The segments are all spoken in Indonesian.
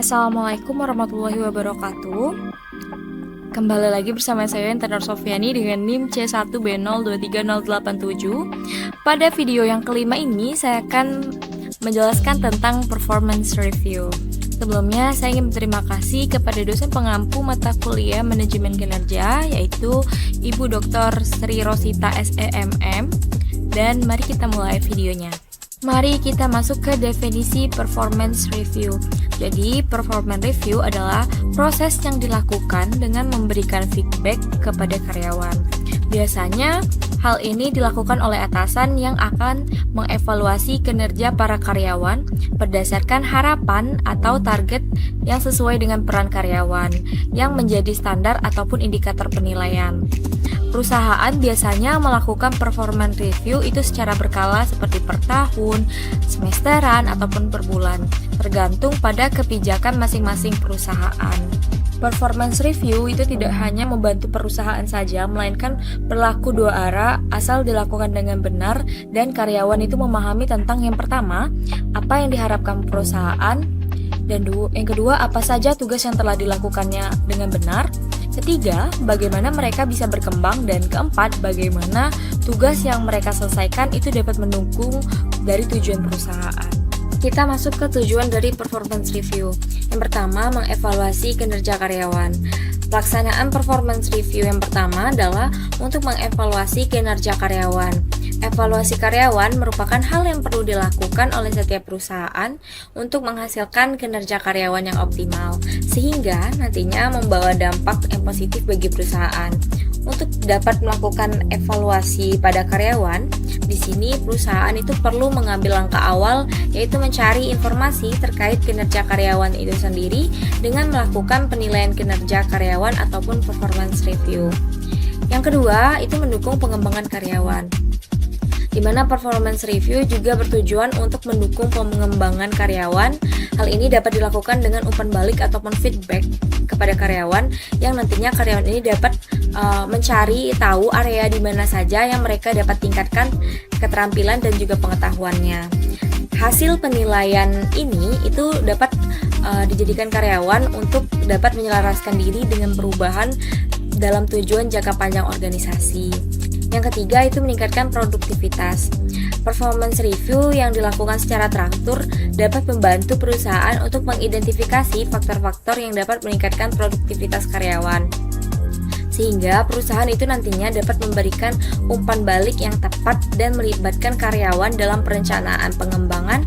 Assalamualaikum warahmatullahi wabarakatuh. Kembali lagi bersama saya Intanur Sofiani dengan NIM C1B023087. Pada video yang kelima ini saya akan menjelaskan tentang performance review. Sebelumnya saya ingin berterima kasih kepada dosen pengampu mata kuliah manajemen kinerja yaitu Ibu Dr. Sri Rosita SEMM. Dan mari kita mulai videonya. Mari kita masuk ke definisi performance review. Jadi, performance review adalah proses yang dilakukan dengan memberikan feedback kepada karyawan. Biasanya, hal ini dilakukan oleh atasan yang akan mengevaluasi kinerja para karyawan berdasarkan harapan atau target yang sesuai dengan peran karyawan yang menjadi standar ataupun indikator penilaian. Perusahaan biasanya melakukan performance review itu secara berkala seperti per tahun, semesteran, ataupun per bulan, tergantung pada kebijakan masing-masing perusahaan. Performance review itu tidak hanya membantu perusahaan saja, melainkan berlaku dua arah asal dilakukan dengan benar dan karyawan itu memahami tentang yang pertama, apa yang diharapkan perusahaan, dan yang kedua, apa saja tugas yang telah dilakukannya dengan benar. Ketiga, bagaimana mereka bisa berkembang, dan keempat, bagaimana tugas yang mereka selesaikan itu dapat mendukung dari tujuan perusahaan. Kita masuk ke tujuan dari performance review. Yang pertama, mengevaluasi kinerja karyawan. Pelaksanaan performance review yang pertama adalah untuk mengevaluasi kinerja karyawan. Evaluasi karyawan merupakan hal yang perlu dilakukan oleh setiap perusahaan untuk menghasilkan kinerja karyawan yang optimal, sehingga nantinya membawa dampak yang positif bagi perusahaan. Untuk dapat melakukan evaluasi pada karyawan, di sini perusahaan itu perlu mengambil langkah awal, yaitu mencari informasi terkait kinerja karyawan itu sendiri dengan melakukan penilaian kinerja karyawan ataupun performance review. Yang kedua, itu mendukung pengembangan karyawan, di mana performance review juga bertujuan untuk mendukung pengembangan karyawan. Hal ini dapat dilakukan dengan umpan balik ataupun feedback kepada karyawan, yang nantinya karyawan ini dapat mencari tahu area di mana saja yang mereka dapat tingkatkan keterampilan dan juga pengetahuannya. Hasil penilaian ini itu dapat dijadikan karyawan untuk dapat menyelaraskan diri dengan perubahan dalam tujuan jangka panjang organisasi. Yang ketiga itu meningkatkan produktivitas. Performance review yang dilakukan secara teratur dapat membantu perusahaan untuk mengidentifikasi faktor-faktor yang dapat meningkatkan produktivitas karyawan, sehingga perusahaan itu nantinya dapat memberikan umpan balik yang tepat dan melibatkan karyawan dalam perencanaan pengembangan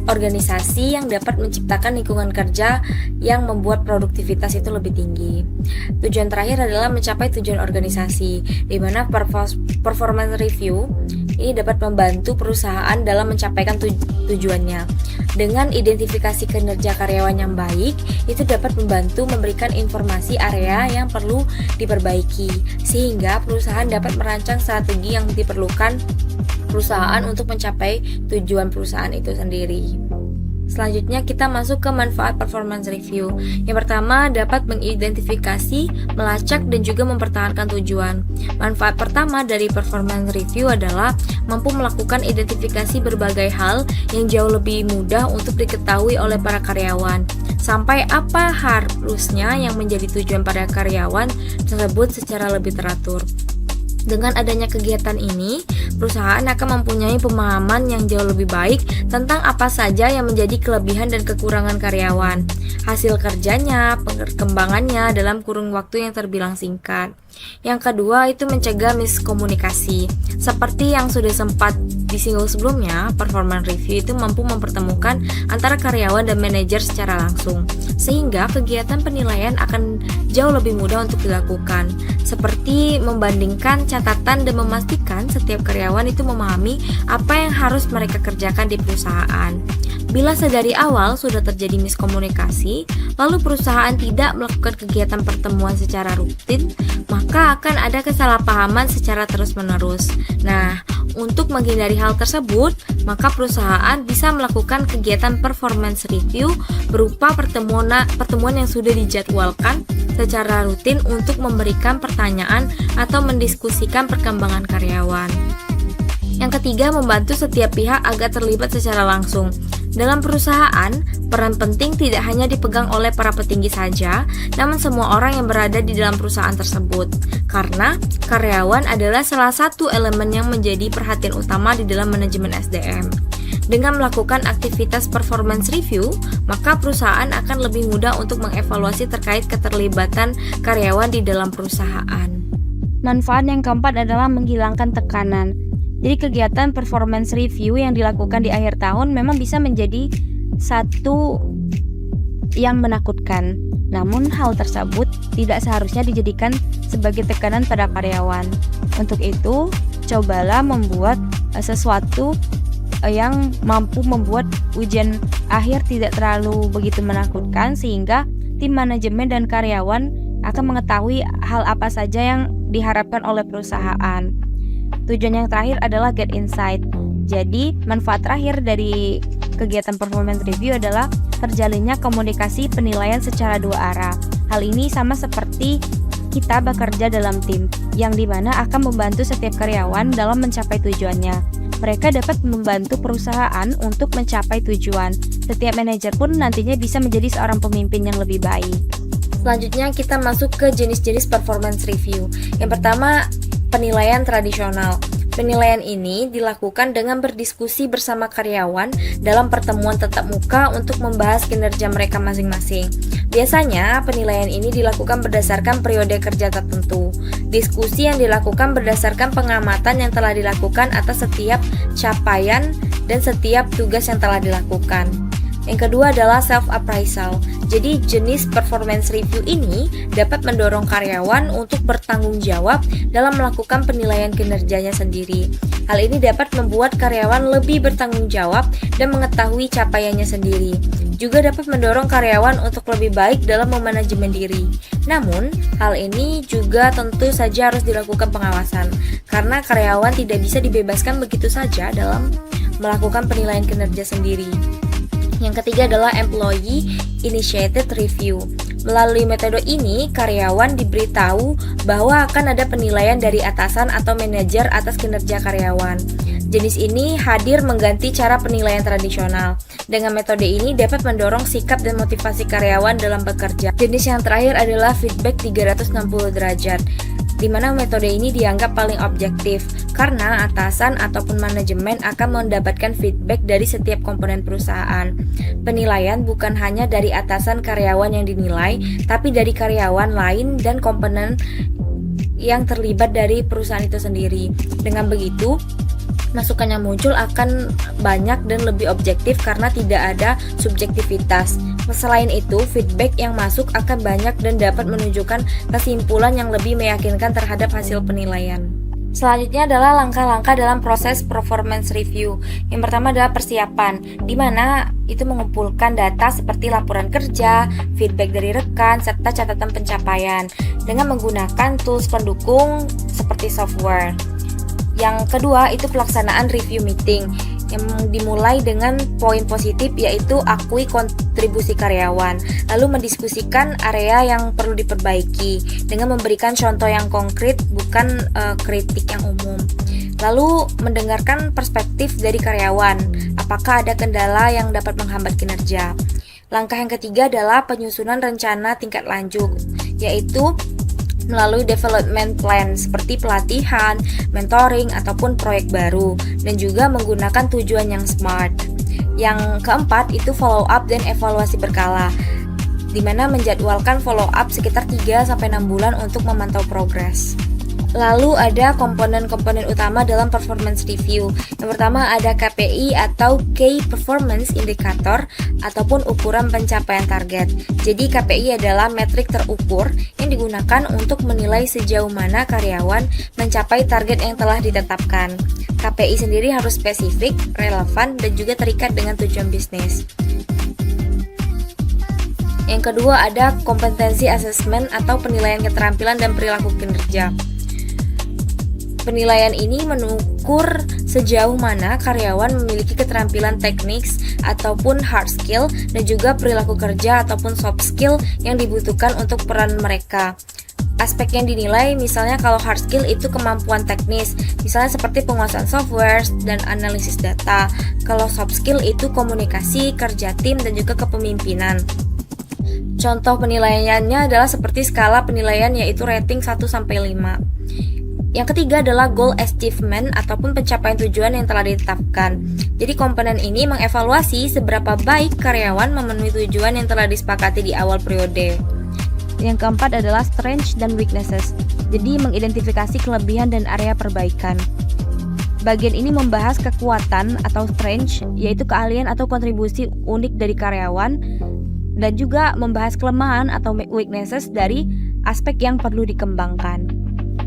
organisasi yang dapat menciptakan lingkungan kerja yang membuat produktivitas itu lebih tinggi. Tujuan terakhir adalah mencapai tujuan organisasi, di mana performance review ini dapat membantu perusahaan dalam mencapaikan tujuannya. Dengan identifikasi kinerja karyawan yang baik, itu dapat membantu memberikan informasi area yang perlu diperbaiki, sehingga perusahaan dapat merancang strategi yang diperlukan perusahaan untuk mencapai tujuan perusahaan itu sendiri. Selanjutnya kita masuk ke manfaat performance review. Yang pertama, dapat mengidentifikasi, melacak, dan juga mempertahankan tujuan. Manfaat pertama dari performance review adalah mampu melakukan identifikasi berbagai hal yang jauh lebih mudah untuk diketahui oleh para karyawan, sampai apa harusnya yang menjadi tujuan para karyawan tersebut secara lebih teratur. Dengan adanya kegiatan ini, perusahaan akan mempunyai pemahaman yang jauh lebih baik tentang apa saja yang menjadi kelebihan dan kekurangan karyawan, hasil kerjanya, perkembangannya dalam kurun waktu yang terbilang singkat. Yang kedua itu mencegah miskomunikasi. Seperti yang sudah sempat disinggung sebelumnya, performance review itu mampu mempertemukan antara karyawan dan manajer secara langsung, sehingga kegiatan penilaian akan jauh lebih mudah untuk dilakukan, seperti membandingkan catatan dan memastikan setiap karyawan itu memahami apa yang harus mereka kerjakan di perusahaan. Bila sedari awal sudah terjadi miskomunikasi, lalu perusahaan tidak melakukan kegiatan pertemuan secara rutin, maka akan ada kesalahpahaman secara terus-menerus. Nah, untuk menghindari hal tersebut, maka perusahaan bisa melakukan kegiatan performance review berupa pertemuan yang sudah dijadwalkan secara rutin untuk memberikan pertanyaan atau mendiskusikan perkembangan karyawan. Yang ketiga, membantu setiap pihak agar terlibat secara langsung. Dalam perusahaan, peran penting tidak hanya dipegang oleh para petinggi saja, namun semua orang yang berada di dalam perusahaan tersebut. Karena karyawan adalah salah satu elemen yang menjadi perhatian utama di dalam manajemen SDM. Dengan melakukan aktivitas performance review, maka perusahaan akan lebih mudah untuk mengevaluasi terkait keterlibatan karyawan di dalam perusahaan. Manfaat yang keempat adalah menghilangkan tekanan. Jadi kegiatan performance review yang dilakukan di akhir tahun memang bisa menjadi satu yang menakutkan. Namun hal tersebut tidak seharusnya dijadikan sebagai tekanan pada karyawan. Untuk itu, cobalah membuat sesuatu yang mampu membuat ujian akhir tidak terlalu begitu menakutkan, sehingga tim manajemen dan karyawan akan mengetahui hal apa saja yang diharapkan oleh perusahaan. Tujuan yang terakhir adalah get insight. Jadi, manfaat terakhir dari kegiatan performance review adalah terjalinnya komunikasi penilaian secara dua arah. Hal ini sama seperti kita bekerja dalam tim, yang dimana akan membantu setiap karyawan dalam mencapai tujuannya. Mereka dapat membantu perusahaan untuk mencapai tujuan. Setiap manajer pun nantinya bisa menjadi seorang pemimpin yang lebih baik. Selanjutnya kita masuk ke jenis-jenis performance review. Yang pertama, penilaian tradisional. Penilaian ini dilakukan dengan berdiskusi bersama karyawan dalam pertemuan tatap muka untuk membahas kinerja mereka masing-masing. Biasanya, penilaian ini dilakukan berdasarkan periode kerja tertentu. Diskusi yang dilakukan berdasarkan pengamatan yang telah dilakukan atas setiap capaian dan setiap tugas yang telah dilakukan. Yang kedua adalah self-appraisal. Jadi jenis performance review ini dapat mendorong karyawan untuk bertanggung jawab dalam melakukan penilaian kinerjanya sendiri. Hal ini dapat membuat karyawan lebih bertanggung jawab dan mengetahui capaiannya sendiri. Juga dapat mendorong karyawan untuk lebih baik dalam memanajemen diri. Namun, hal ini juga tentu saja harus dilakukan pengawasan, karena karyawan tidak bisa dibebaskan begitu saja dalam melakukan penilaian kinerja sendiri. Yang ketiga adalah Employee Initiated Review. Melalui metode ini, karyawan diberitahu bahwa akan ada penilaian dari atasan atau manajer atas kinerja karyawan. Jenis ini hadir mengganti cara penilaian tradisional. Dengan metode ini dapat mendorong sikap dan motivasi karyawan dalam bekerja. Jenis yang terakhir adalah feedback 360 derajat, di mana metode ini dianggap paling objektif karena atasan ataupun manajemen akan mendapatkan feedback dari setiap komponen perusahaan. Penilaian bukan hanya dari atasan karyawan yang dinilai, tapi dari karyawan lain dan komponen yang terlibat dari perusahaan itu sendiri. Dengan begitu, masukan yang muncul akan banyak dan lebih objektif karena tidak ada subjektivitas. Selain itu, feedback yang masuk akan banyak dan dapat menunjukkan kesimpulan yang lebih meyakinkan terhadap hasil penilaian. Selanjutnya adalah langkah-langkah dalam proses performance review. Yang pertama adalah persiapan, di mana itu mengumpulkan data seperti laporan kerja, feedback dari rekan, serta catatan pencapaian dengan menggunakan tools pendukung seperti software. Yang kedua itu pelaksanaan review meeting yang dimulai dengan poin positif, yaitu akui kontribusi karyawan, lalu mendiskusikan area yang perlu diperbaiki dengan memberikan contoh yang konkret, bukan kritik yang umum. Lalu mendengarkan perspektif dari karyawan, apakah ada kendala yang dapat menghambat kinerja. Langkah yang ketiga adalah penyusunan rencana tingkat lanjut, yaitu melalui development plan seperti pelatihan, mentoring, ataupun proyek baru, dan juga menggunakan tujuan yang smart. Yang keempat itu follow up dan evaluasi berkala, di mana menjadwalkan follow up sekitar 3-6 bulan untuk memantau progres. Lalu ada komponen-komponen utama dalam performance review. Yang pertama ada KPI atau Key Performance Indicator ataupun ukuran pencapaian target. Jadi KPI adalah metrik terukur yang digunakan untuk menilai sejauh mana karyawan mencapai target yang telah ditetapkan. KPI sendiri harus spesifik, relevan, dan juga terikat dengan tujuan bisnis. Yang kedua ada kompetensi assessment atau penilaian keterampilan dan perilaku kinerja. Penilaian ini mengukur sejauh mana karyawan memiliki keterampilan teknis ataupun hard skill dan juga perilaku kerja ataupun soft skill yang dibutuhkan untuk peran mereka. Aspek yang dinilai misalnya kalau hard skill itu kemampuan teknis, misalnya seperti penguasaan software dan analisis data. Kalau soft skill itu komunikasi, kerja tim, dan juga kepemimpinan. Contoh penilaiannya adalah seperti skala penilaian yaitu rating 1-5. Yang ketiga adalah goal achievement ataupun pencapaian tujuan yang telah ditetapkan. Jadi komponen ini mengevaluasi seberapa baik karyawan memenuhi tujuan yang telah disepakati di awal periode. Yang keempat adalah strengths dan weaknesses. Jadi mengidentifikasi kelebihan dan area perbaikan. Bagian ini membahas kekuatan atau strengths, yaitu keahlian atau kontribusi unik dari karyawan, dan juga membahas kelemahan atau weaknesses dari aspek yang perlu dikembangkan.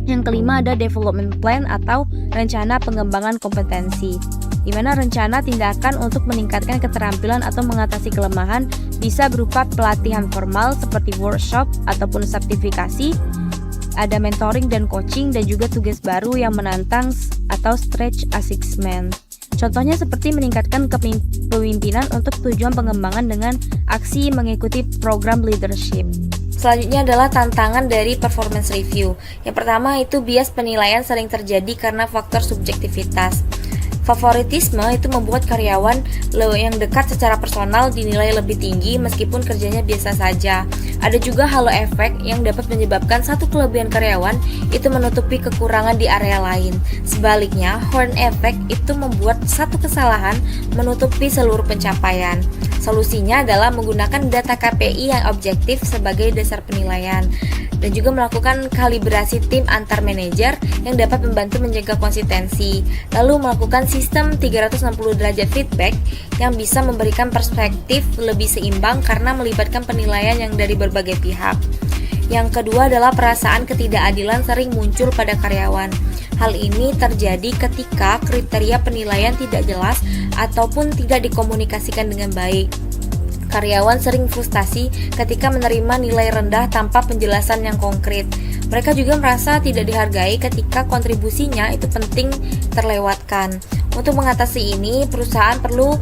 Yang kelima ada development plan atau rencana pengembangan kompetensi, di mana rencana tindakan untuk meningkatkan keterampilan atau mengatasi kelemahan bisa berupa pelatihan formal seperti workshop ataupun sertifikasi, ada mentoring dan coaching, dan juga tugas baru yang menantang atau stretch assessment. Contohnya seperti meningkatkan kepemimpinan untuk tujuan pengembangan dengan aksi mengikuti program leadership. Selanjutnya adalah tantangan dari performance review. Yang pertama itu bias penilaian sering terjadi karena faktor subjektivitas. Favoritisme itu membuat karyawan yang dekat secara personal dinilai lebih tinggi meskipun kerjanya biasa saja. Ada juga halo efek yang dapat menyebabkan satu kelebihan karyawan itu menutupi kekurangan di area lain. Sebaliknya, horn effect itu membuat satu kesalahan menutupi seluruh pencapaian. Solusinya adalah menggunakan data KPI yang objektif sebagai dasar penilaian dan juga melakukan kalibrasi tim antar manajer yang dapat membantu menjaga konsistensi. Lalu melakukan sistem 360 derajat feedback yang bisa memberikan perspektif lebih seimbang karena melibatkan penilaian yang dari berbagai pihak. Yang kedua adalah perasaan ketidakadilan sering muncul pada karyawan. Hal ini terjadi ketika kriteria penilaian tidak jelas ataupun tidak dikomunikasikan dengan baik. Karyawan sering frustasi ketika menerima nilai rendah tanpa penjelasan yang konkret. Mereka juga merasa tidak dihargai ketika kontribusinya itu penting terlewatkan. Untuk mengatasi ini, perusahaan perlu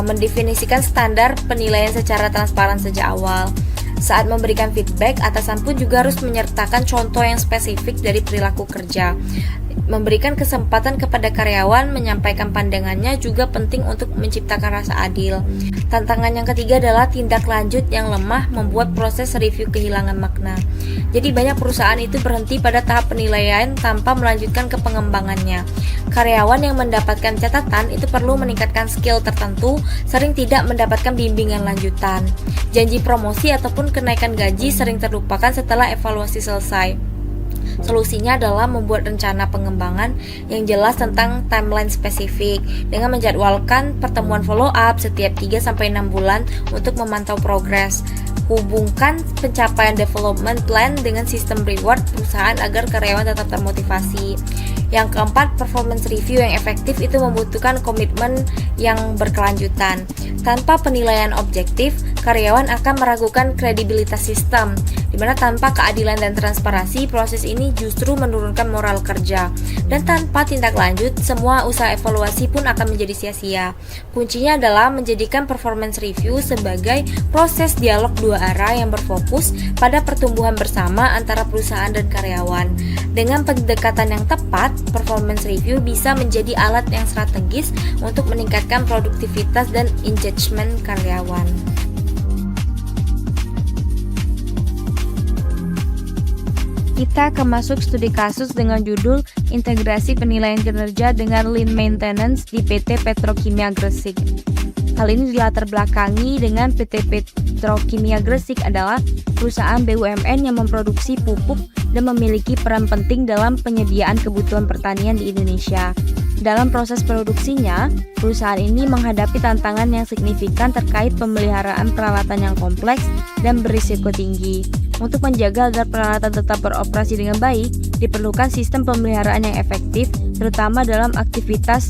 mendefinisikan standar penilaian secara transparan sejak awal. Saat memberikan feedback, atasan pun juga harus menyertakan contoh yang spesifik dari perilaku kerja. Memberikan kesempatan kepada karyawan menyampaikan pandangannya juga penting untuk menciptakan rasa adil. Tantangan yang ketiga adalah tindak lanjut yang lemah membuat proses review kehilangan makna. Jadi banyak perusahaan itu berhenti pada tahap penilaian tanpa melanjutkan ke pengembangannya. Karyawan yang mendapatkan catatan itu perlu meningkatkan skill tertentu, sering tidak mendapatkan bimbingan lanjutan. Janji promosi ataupun kenaikan gaji sering terlupakan setelah evaluasi selesai. Solusinya adalah membuat rencana pengembangan yang jelas tentang timeline spesifik dengan menjadwalkan pertemuan follow up setiap 3-6 bulan untuk memantau progres. Hubungkan pencapaian development plan dengan sistem reward perusahaan agar karyawan tetap termotivasi. Yang keempat, performance review yang efektif itu membutuhkan komitmen yang berkelanjutan. Tanpa penilaian objektif, karyawan akan meragukan kredibilitas sistem, di mana tanpa keadilan dan transparansi, proses ini justru menurunkan moral kerja. Dan tanpa tindak lanjut, semua usaha evaluasi pun akan menjadi sia-sia. Kuncinya adalah menjadikan performance review sebagai proses dialog dua arah yang berfokus pada pertumbuhan bersama antara perusahaan dan karyawan. Dengan pendekatan yang tepat, performance review bisa menjadi alat yang strategis untuk meningkatkan produktivitas dan engagement karyawan. Kita akan masuk studi kasus dengan judul Integrasi Penilaian Kinerja dengan Lean Maintenance di PT Petrokimia Gresik. Hal ini dilatar belakangi dengan PT Petrokimia Gresik adalah perusahaan BUMN yang memproduksi pupuk dan memiliki peran penting dalam penyediaan kebutuhan pertanian di Indonesia. Dalam proses produksinya, perusahaan ini menghadapi tantangan yang signifikan terkait pemeliharaan peralatan yang kompleks dan berisiko tinggi. Untuk menjaga agar peralatan tetap beroperasi dengan baik, diperlukan sistem pemeliharaan yang efektif, terutama dalam aktivitas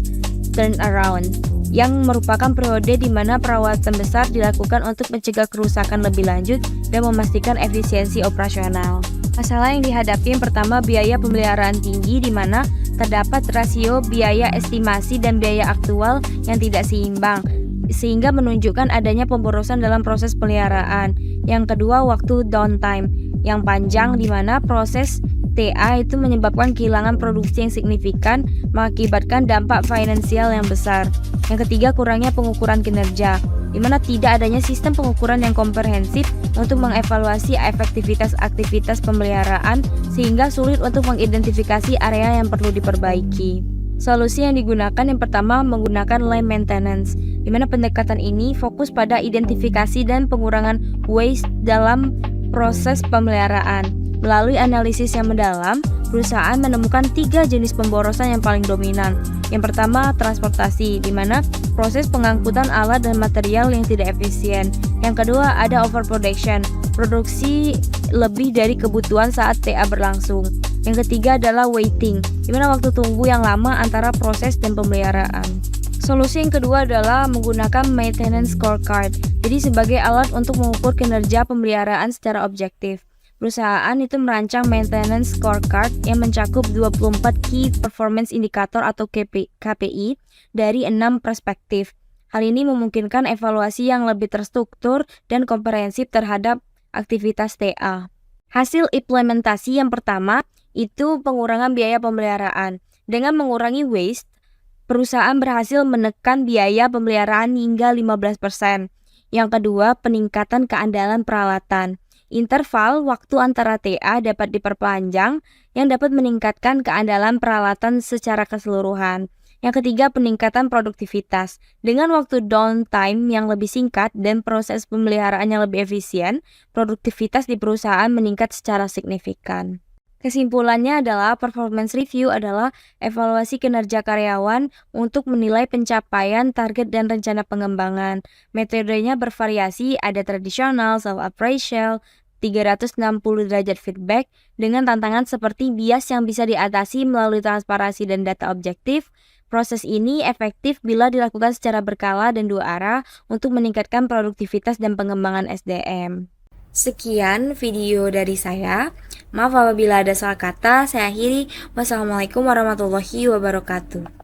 turnaround, yang merupakan periode di mana perawatan besar dilakukan untuk mencegah kerusakan lebih lanjut dan memastikan efisiensi operasional. Masalah yang dihadapi yang pertama biaya pemeliharaan tinggi, di mana terdapat rasio biaya estimasi dan biaya aktual yang tidak seimbang, sehingga menunjukkan adanya pemborosan dalam proses pemeliharaan. Yang kedua, waktu downtime. yang panjang di mana proses TA itu menyebabkan kehilangan produksi yang signifikan, mengakibatkan dampak finansial yang besar. Yang ketiga, kurangnya pengukuran kinerja, di mana tidak adanya sistem pengukuran yang komprehensif untuk mengevaluasi efektivitas aktivitas pemeliharaan sehingga sulit untuk mengidentifikasi area yang perlu diperbaiki. Solusi yang digunakan yang pertama menggunakan line maintenance, di mana pendekatan ini fokus pada identifikasi dan pengurangan waste dalam proses pemeliharaan. Melalui analisis yang mendalam, perusahaan menemukan 3 jenis pemborosan yang paling dominan. Yang pertama, transportasi, di mana proses pengangkutan alat dan material yang tidak efisien. Yang kedua, ada overproduction, produksi lebih dari kebutuhan saat TA berlangsung. Yang ketiga adalah waiting, di mana waktu tunggu yang lama antara proses dan pemeliharaan. Solusi yang kedua adalah menggunakan maintenance scorecard, jadi sebagai alat untuk mengukur kinerja pemeliharaan secara objektif. Perusahaan itu merancang maintenance scorecard yang mencakup 24 key performance indicator atau KPI dari 6 perspektif. Hal ini memungkinkan evaluasi yang lebih terstruktur dan komprehensif terhadap aktivitas TA. Hasil implementasi yang pertama itu pengurangan biaya pemeliharaan. Dengan mengurangi waste, perusahaan berhasil menekan biaya pemeliharaan hingga 15%. Yang kedua, peningkatan keandalan peralatan. Interval waktu antara TA dapat diperpanjang yang dapat meningkatkan keandalan peralatan secara keseluruhan. Yang ketiga, peningkatan produktivitas. Dengan waktu downtime yang lebih singkat dan proses pemeliharaan yang lebih efisien, produktivitas di perusahaan meningkat secara signifikan. Kesimpulannya adalah performance review adalah evaluasi kinerja karyawan untuk menilai pencapaian target dan rencana pengembangan. Metodenya bervariasi, ada tradisional, self-appraisal, 360 derajat feedback dengan tantangan seperti bias yang bisa diatasi melalui transparansi dan data objektif. Proses ini efektif bila dilakukan secara berkala dan dua arah untuk meningkatkan produktivitas dan pengembangan SDM. Sekian video dari saya. Maaf apabila ada salah kata. Saya akhiri. Wassalamualaikum warahmatullahi wabarakatuh.